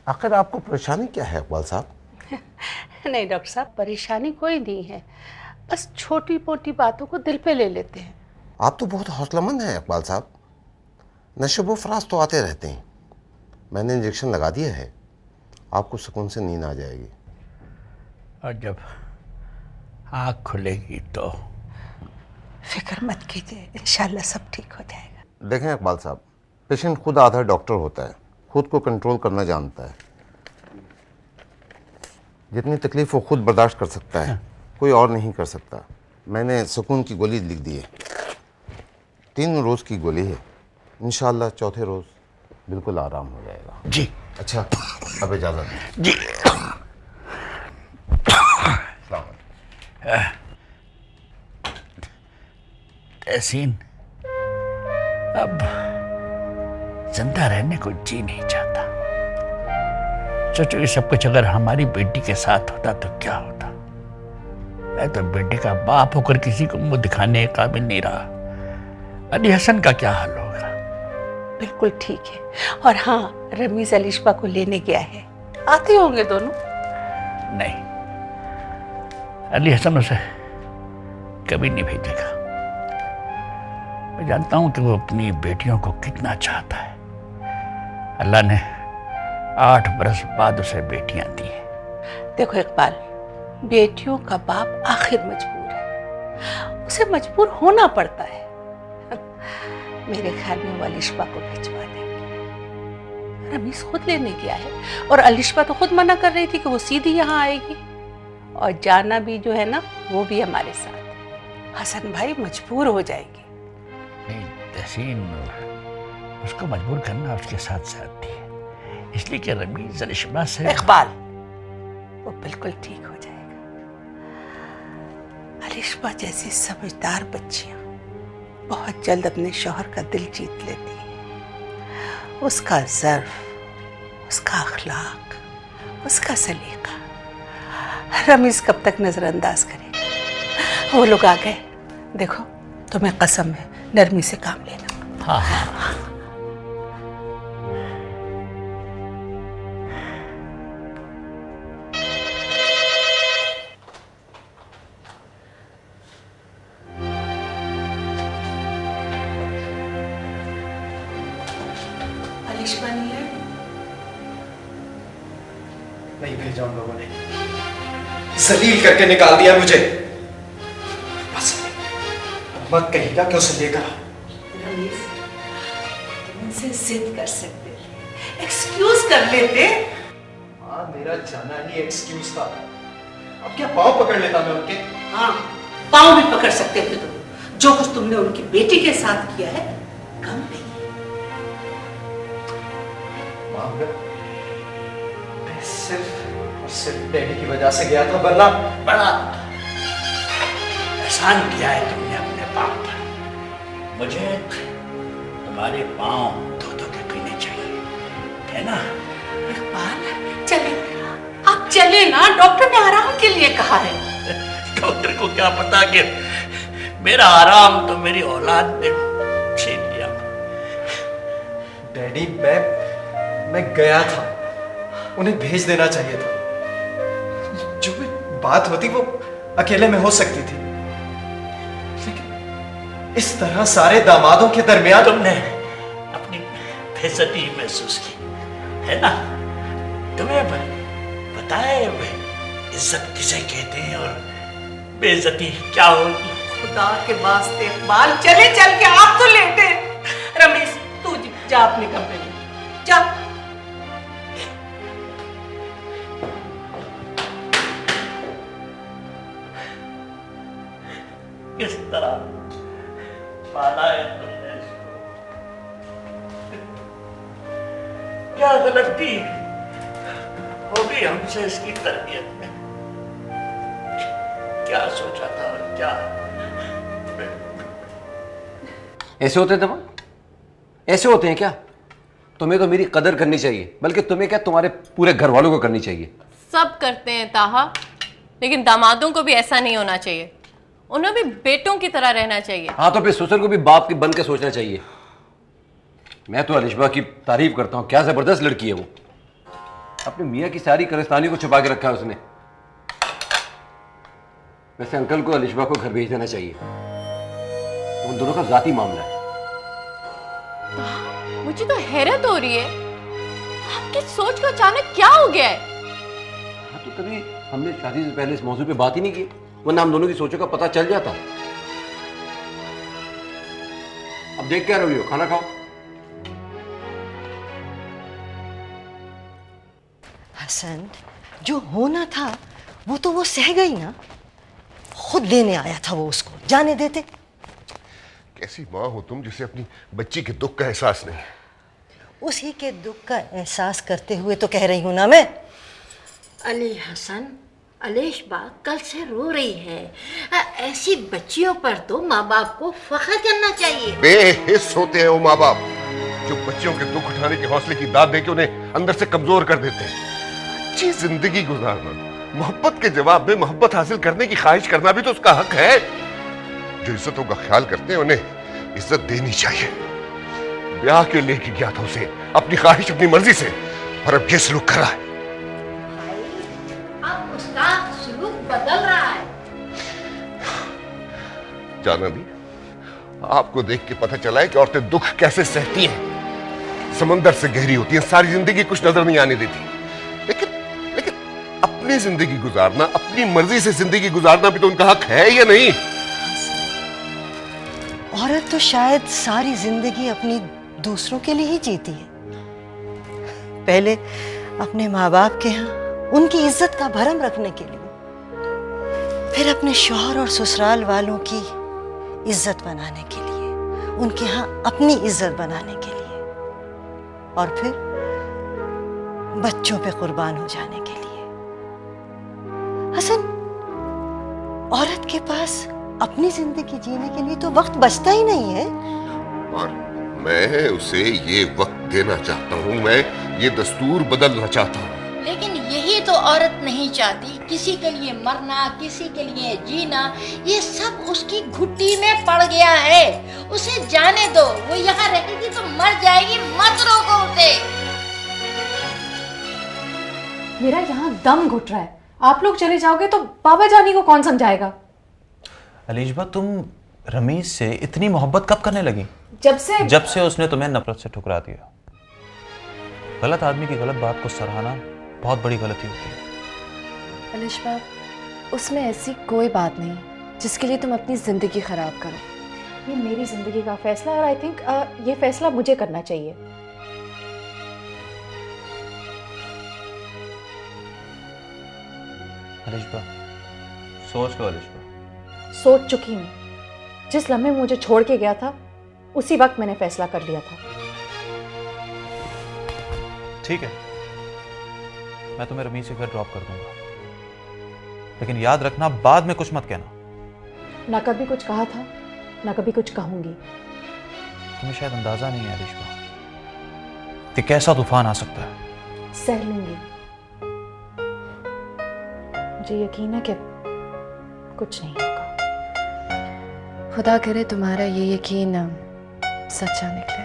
आखिर आपको परेशानी क्या है इकबाल साहब? नहीं डॉक्टर साहब, परेशानी कोई नहीं है, बस छोटी मोटी बातों को दिल पे ले लेते हैं। आप तो बहुत हौसलामंद हैं इकबाल साहब। नशे फराज तो आते रहते हैं। मैंने इंजेक्शन लगा दिया है, आपको सुकून से नींद आ जाएगी। और जब आँख खुलेगी तो? फिक्र मत कीजिए, इंशाल्लाह सब ठीक हो जाएगा। देखें इकबाल साहब, पेशेंट खुद आधा डॉक्टर होता है, खुद को कंट्रोल करना जानता है। जितनी तकलीफ वो खुद बर्दाश्त कर सकता है, कोई और नहीं कर सकता। मैंने सुकून की गोली लिख दी है, 3 रोज़ की गोली है। इंशाल्लाह चौथे रोज़ बिल्कुल आराम हो जाएगा। जी अच्छा, अब इजाज़त जी। तहसीन अब जिंदा रहने को जी नहीं चाहता। सोचो ये सब कुछ अगर हमारी बेटी के साथ होता तो क्या होता। मैं तो बेटे का बाप होकर किसी को मुंह दिखाने के काबिल नहीं रहा। अली हसन का क्या हाल होगा? बिल्कुल ठीक है। और हाँ, रमीज अलिशबा को लेने गया है, आते होंगे दोनों। नहीं, अली हसन उसे कभी नहीं भेजेगा। मैं जानता हूं कि वो अपनी बेटियों को कितना चाहता है। अल्लाह ने 8 बरस बाद उसे बेटियां दी हैं। देखो इकबाल, बेटियों का बाप आखिर मजबूर है, उसे मजबूर होना पड़ता है। मेरे ख्याल में वो अलिशबा को भिजवा देंगे। रमीज खुद लेने गया है, और अलिशबा तो खुद मना कर रही थी कि वो सीधी यहाँ आएगी, और जाना भी जो है ना, वो भी हमारे साथ। हसन भाई मजबूर हो जाएगी। नहीं तहसीन, उसको मजबूर करना उसके साथ साथ है, इसलिए कि रमीज अलिशबा से। इकबाल, वो बिल्कुल ठीक हो जाएगा। अलिशबा जैसी समझदार बच्चियां बहुत जल्द अपने शौहर का दिल जीत लेती हैं। उसका ज़र्फ, उसका अखलाक, उसका सलीका रमीज कब तक नजरअंदाज करेगा? वो लोग आ गए, देखो तुम्हें कसम है, नरमी से काम लेना। हाँ हाँ। अलिशबा नहीं है? नहीं भेजा उन लोगों ने, जलील करके निकाल दिया मुझे। बस मत कहिएगा कि उसे लेकर आओ। रमीज, उनसे जिद कर सकते थे, एक्सक्यूज कर लेते। हाँ, मेरा जाना ही एक्सक्यूज था। अब क्या पाँव पकड़ लेता मैं उनके? हाँ, पाँव भी पकड़ सकते थे तुम। जो कुछ तुमने उनकी बेटी के साथ किया है, कम नहीं। मैं सिर्फ और सिर्फ डैडी की वजह से गया था, वरना बड़ा एहसान किया है तुमने अपने बाप पर। मुझे तुम्हारे पाँव धो धो के पीने चाहिए, है ना? इकबाल चले, आप चले ना, डॉक्टर ने आराम के लिए कहा है। डॉक्टर को क्या पता कि मेरा आराम तो मेरी औलाद ने छीन लिया। डैडी, मैं गया था, उन्हें भेज देना चाहिए था। जो भी बात होती वो अकेले में हो सकती थी, लेकिन इस तरह सारे दामादों के दरमियान तुमने अपनी बेइज्जती महसूस की, है ना? तुम्हें पता है इज्जत किसे कहते हैं और बेइज्जती क्या होगी? खुदा के वास्ते इकबाल, चले चल के, आप तो लेटे। रमीज, तू जा अपने कमरे में, जा। किस तरह पाला है तुमने इसको? क्या गलती होगी हमसे इसकी तरबियत में? क्या सोचा था और क्या? ऐसे होते थे वो? ऐसे होते हैं क्या? तुम्हें तो मेरी कदर करनी चाहिए, बल्कि तुम्हें क्या, तुम्हारे पूरे घर वालों को करनी चाहिए। सब करते हैं ताहा, लेकिन दामादों को भी ऐसा नहीं होना चाहिए। उन्हें भी बेटों की तरह रहना चाहिए। हाँ, तो फिर ससुर को भी बाप की बन के सोचना चाहिए। मैं तो अलिशबा की तारीफ करता हूँ, क्या जबरदस्त लड़की है वो। अपने मियाँ की सारी कारस्तानी को छुपा के रखा है उसने। वैसे अंकल को अलिशबा को घर भेज देना चाहिए, उन दोनों का जाती मामला है। मुझे तो हैरत हो रही है, आपकी सोच को अचानक क्या हो गया है? हाँ, तो कभी हमने शादी से पहले इस मौजू पे बात ही नहीं की, वरना हम दोनों की सोचों का पता चल जाता। अब देख क्या रही हो, खाना खाओ। हसन, जो होना था वो तो वो सह गई ना। खुद लेने आया था वो उसको, जाने देते। कैसी माँ हो तुम जिसे अपनी बच्ची के दुख का एहसास नहीं है। उसी के दुख का एहसास करते हुए तो कह रही हूं ना मैं। अली हसन, अलिशबा कल से रो रही है। ऐसी बच्चियों पर तो माँ बाप को फख्र करना चाहिए। बेहिस होते हैं वो माँ बाप जो बच्चियों के दुख उठाने के हौसले की दाद देके उन्हें अंदर से कमजोर कर देते हैं। अच्छी जिंदगी गुजारना, मोहब्बत के जवाब में मोहब्बत हासिल करने की ख्वाहिश करना भी तो उसका हक है। जो इज्जतों का ख्याल करते हैं उन्हें इज्जत देनी चाहिए। ब्याह के लेके गया था उसे अपनी ख्वाहिश अपनी मर्जी से, और अब ये सलूक कर रहा है। अब उसका सलूक बदल रहा है। जाना भी, आपको देख के पता चला है कि औरतें दुख कैसे सहती हैं। समंदर से गहरी होती हैं, सारी जिंदगी कुछ नजर नहीं आने देती। लेकिन अपनी जिंदगी गुजारना, अपनी मर्जी से जिंदगी गुजारना भी तो उनका हक है या नहीं? औरत तो शायद सारी जिंदगी अपनी दूसरों के लिए ही जीती है। पहले अपने माँ बाप के यहाँ उनकी इज्जत का भरम रखने के लिए, फिर अपने शौहर और ससुराल वालों की इज्जत बनाने के लिए, उनके यहाँ अपनी इज्जत बनाने के लिए, और फिर बच्चों पे कुर्बान हो जाने के लिए। हसन, औरत के पास अपनी जिंदगी जीने के लिए तो वक्त बचता ही नहीं है। और मैं उसे ये वक्त देना चाहता हूँ, मैं ये दस्तूर बदलना चाहता हूँ। लेकिन यही तो औरत नहीं चाहती। किसी के लिए मरना, किसी के लिए जीना, ये सब उसकी घुट्टी में पड़ गया है। उसे जाने दो, वो यहाँ रहेगी तो मर जाएगी, मत रोको उसे। मेरा यहाँ दम घुट रहा है। आप लोग चले जाओगे तो बाबा जानी को कौन समझाएगा? अलीशबा, तुम रमीज से इतनी मोहब्बत कब करने लगी? जब से उसने तुम्हें नफरत से ठुकरा दिया। गलत आदमी की गलत बात को सराहना बहुत बड़ी गलती होती है। अलिशबा, उसमें ऐसी कोई बात नहीं जिसके लिए तुम अपनी जिंदगी खराब करो। ये मेरी जिंदगी का फैसला है और आई थिंक ये फैसला मुझे करना चाहिए। अलीशबा, सोच लो अलीशबा। सोच चुकी हूँ। जिस लम्हे मुझे छोड़ के गया था उसी वक्त मैंने फैसला कर लिया था। ठीक है, मैं तुम्हें रमीज के घर ड्रॉप कर दूंगा, लेकिन याद रखना बाद में कुछ मत कहना। ना कभी कुछ कहा था, ना कभी कुछ कहूंगी। तुम्हें शायद अंदाजा नहीं है अलीशबा कि कैसा तूफान आ सकता है। सह लूंगी। मुझे यकीन है कि कुछ नहीं होगा। खुदा करे तुम्हारा ये यकीन सच्चा निकले।